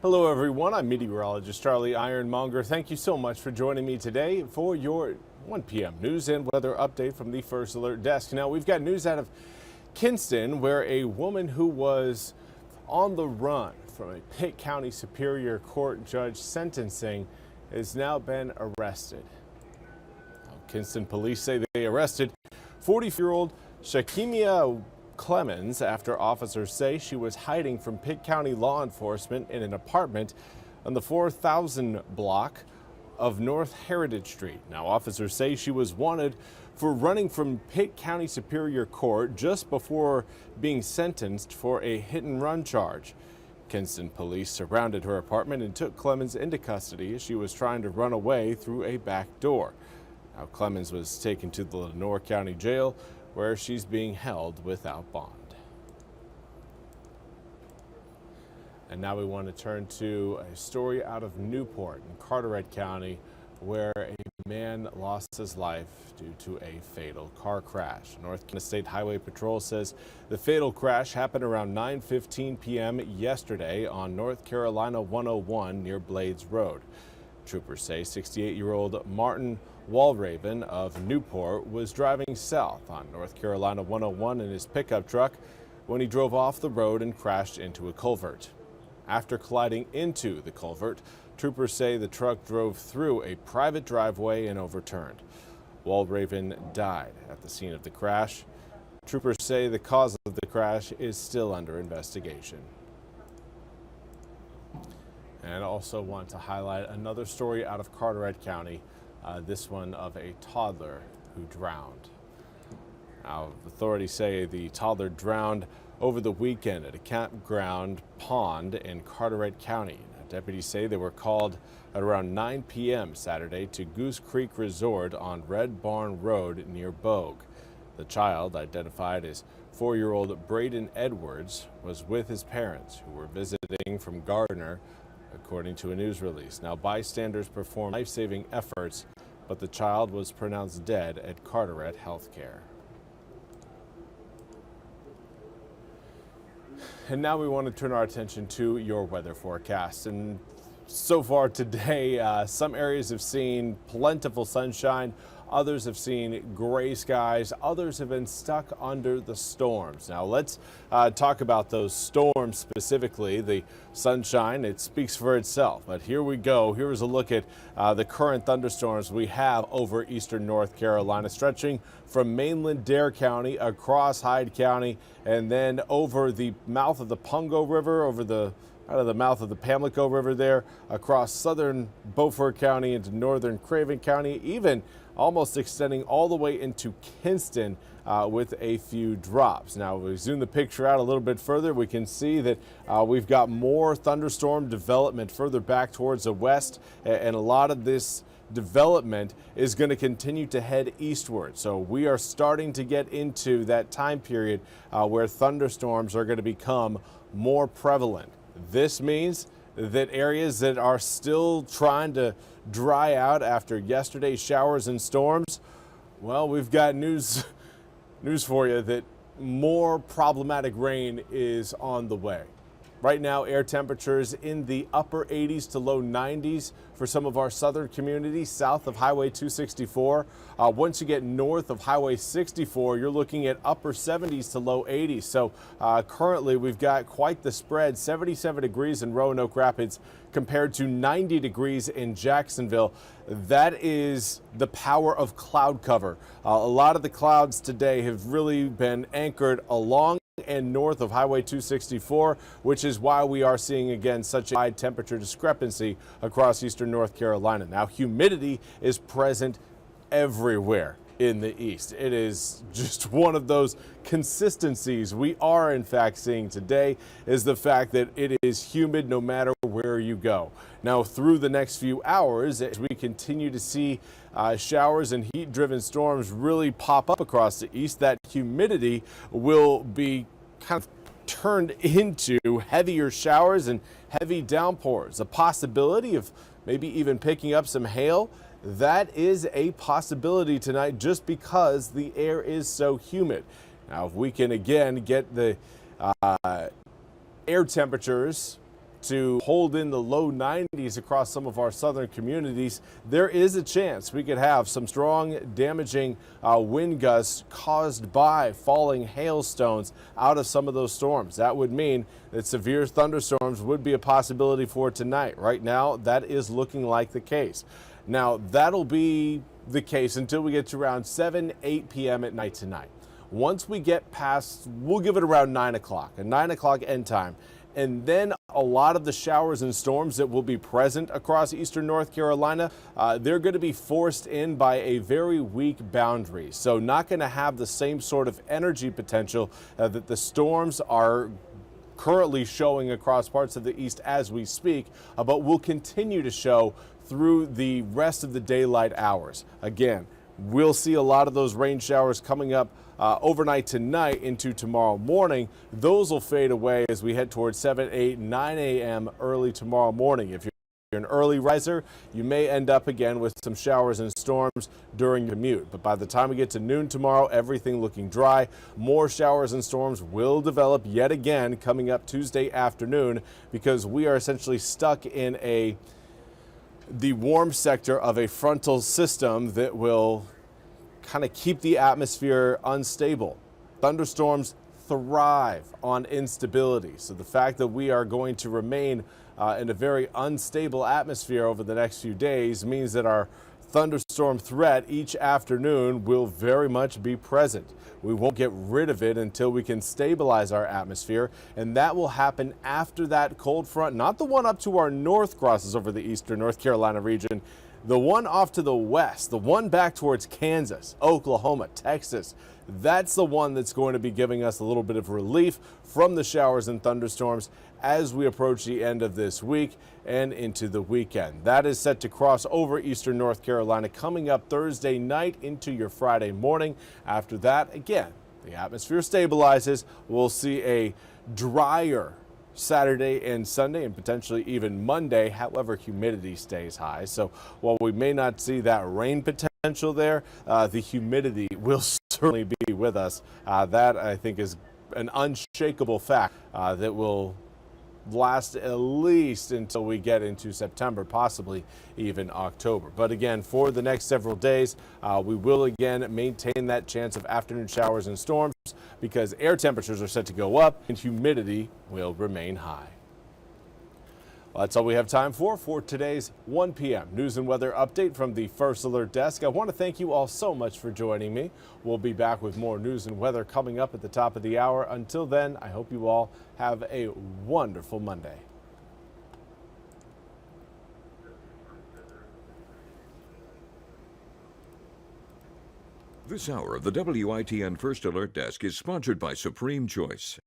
Hello everyone, I'm meteorologist Charlie Ironmonger. Thank you so much for joining me today for your 1 p.m. news and weather update from the First Alert Desk. Now we've got news out of Kinston where a woman who was on the run from a Pitt County Superior Court judge sentencing has now been arrested. Kinston police say they arrested 40-year-old Shakimia Clemens after officers say she was hiding from Pitt County law enforcement in an apartment on the 4000 block of North Heritage Street. Now officers say she was wanted for running from Pitt County Superior Court just before being sentenced for a hit-and-run charge. Kinston police surrounded her apartment and took Clemens into custody as she was trying to run away through a back door. Now Clemens was taken to the Lenore County Jail where she's being held without bond. And now we want to turn to a story out of Newport in Carteret County where a man lost his life due to a fatal car crash. North Carolina State Highway Patrol says the fatal crash happened around 9:15 p.m. yesterday on North Carolina 101 near Blades Road. Troopers say 68-year-old Martin Walraven of Newport was driving south on North Carolina 101 in his pickup truck when he drove off the road and crashed into a culvert. After colliding into the culvert, troopers say the truck drove through a private driveway and overturned. Walraven died at the scene of the crash. Troopers say the cause of the crash is still under investigation. And I also want to highlight another story out of Carteret County, this one of a toddler who drowned. Now, authorities say the toddler drowned over the weekend at a campground pond in Carteret County. Now, deputies say they were called at around 9 p.m. Saturday to Goose Creek Resort on Red Barn Road near Bogue. The child, identified as 4-year-old Braden Edwards, was with his parents who were visiting from Gardner, according to a news release. Now, bystanders performed life-saving efforts, but the child was pronounced dead at Carteret Healthcare. And now we want to turn our attention to your weather forecast. And so far today, some areas have seen plentiful sunshine. Others have seen gray skies. Others have been stuck under the storms. Now let's talk about those storms specifically. The sunshine, it speaks for itself. But here we go. Here's a look at the current thunderstorms we have over eastern North Carolina, stretching from mainland Dare County across Hyde County and then over the mouth of the Pungo River, out of the mouth of the Pamlico River there, across southern Beaufort County into northern Craven County, even almost extending all the way into Kinston with a few drops. Now, if we zoom the picture out a little bit further, we can see that we've got more thunderstorm development further back towards the west, and a lot of this development is going to continue to head eastward. So we are starting to get into that time period where thunderstorms are going to become more prevalent. This means that areas that are still trying to dry out after yesterday's showers and storms, well, we've got news for you that more problematic rain is on the way. Right now, air temperatures in the upper 80s to low 90s for some of our southern communities south of Highway 264. Once you get north of Highway 64, you're looking at upper 70s to low 80s. So currently, we've got quite the spread, 77 degrees in Roanoke Rapids compared to 90 degrees in Jacksonville. That is the power of cloud cover. A lot of the clouds today have really been anchored along and north of Highway 264, which is why we are seeing again such a wide temperature discrepancy across eastern North Carolina. Now, humidity is present everywhere in the east. It is just one of those consistencies we are in fact seeing today, is the fact that it is humid no matter where you go. Now, through the next few hours, as we continue to see showers and heat-driven storms really pop up across the east, that humidity will be kind of turned into heavier showers and heavy downpours. The possibility of maybe even picking up some hail, that is a possibility tonight just because the air is so humid. Now, if we can again get the air temperatures to hold in the low 90s across some of our southern communities, there is a chance we could have some strong, damaging wind gusts caused by falling hailstones out of some of those storms. That would mean that severe thunderstorms would be a possibility for tonight. Right now, that is looking like the case. Now, that'll be the case until we get to around 7, 8 p.m. at night tonight. Once we get past, we'll give it around 9 o'clock, a 9 o'clock end time. And then a lot of the showers and storms that will be present across eastern North Carolina, they're going to be forced in by a very weak boundary. So not going to have the same sort of energy potential that the storms are currently showing across parts of the east as we speak, but will continue to show through the rest of the daylight hours. Again, we'll see a lot of those rain showers coming up overnight tonight into tomorrow morning. Those will fade away as we head towards 7, 8, 9 a.m. early tomorrow morning. If you're an early riser, you may end up again with some showers and storms during your commute. But by the time we get to noon tomorrow, everything looking dry. More showers and storms will develop yet again coming up Tuesday afternoon, because we are essentially stuck in the warm sector of a frontal system that will kind of keep the atmosphere unstable. Thunderstorms thrive on instability. So the fact that we are going to remain in a very unstable atmosphere over the next few days means that our thunderstorm threat each afternoon will very much be present. We won't get rid of it until we can stabilize our atmosphere, and that will happen after that cold front, not the one up to our north crosses over the eastern North Carolina region. The one off to the west, the one back towards Kansas, Oklahoma, Texas, that's the one that's going to be giving us a little bit of relief from the showers and thunderstorms as we approach the end of this week and into the weekend. That is set to cross over eastern North Carolina coming up Thursday night into your Friday morning. After that, again, the atmosphere stabilizes. We'll see a drier Saturday and Sunday, and potentially even Monday. However, humidity stays high. So while we may not see that rain potential there, the humidity will certainly be with us. That, I think, is an unshakable fact that will last at least until we get into September, possibly even October. But again, for the next several days, we will again maintain that chance of afternoon showers and storms, because air temperatures are set to go up and humidity will remain high. Well, that's all we have time for today's 1 p.m. news and weather update from the First Alert Desk. I want to thank you all so much for joining me. We'll be back with more news and weather coming up at the top of the hour. Until then, I hope you all have a wonderful Monday. This hour of the WITN First Alert Desk is sponsored by Supreme Choice.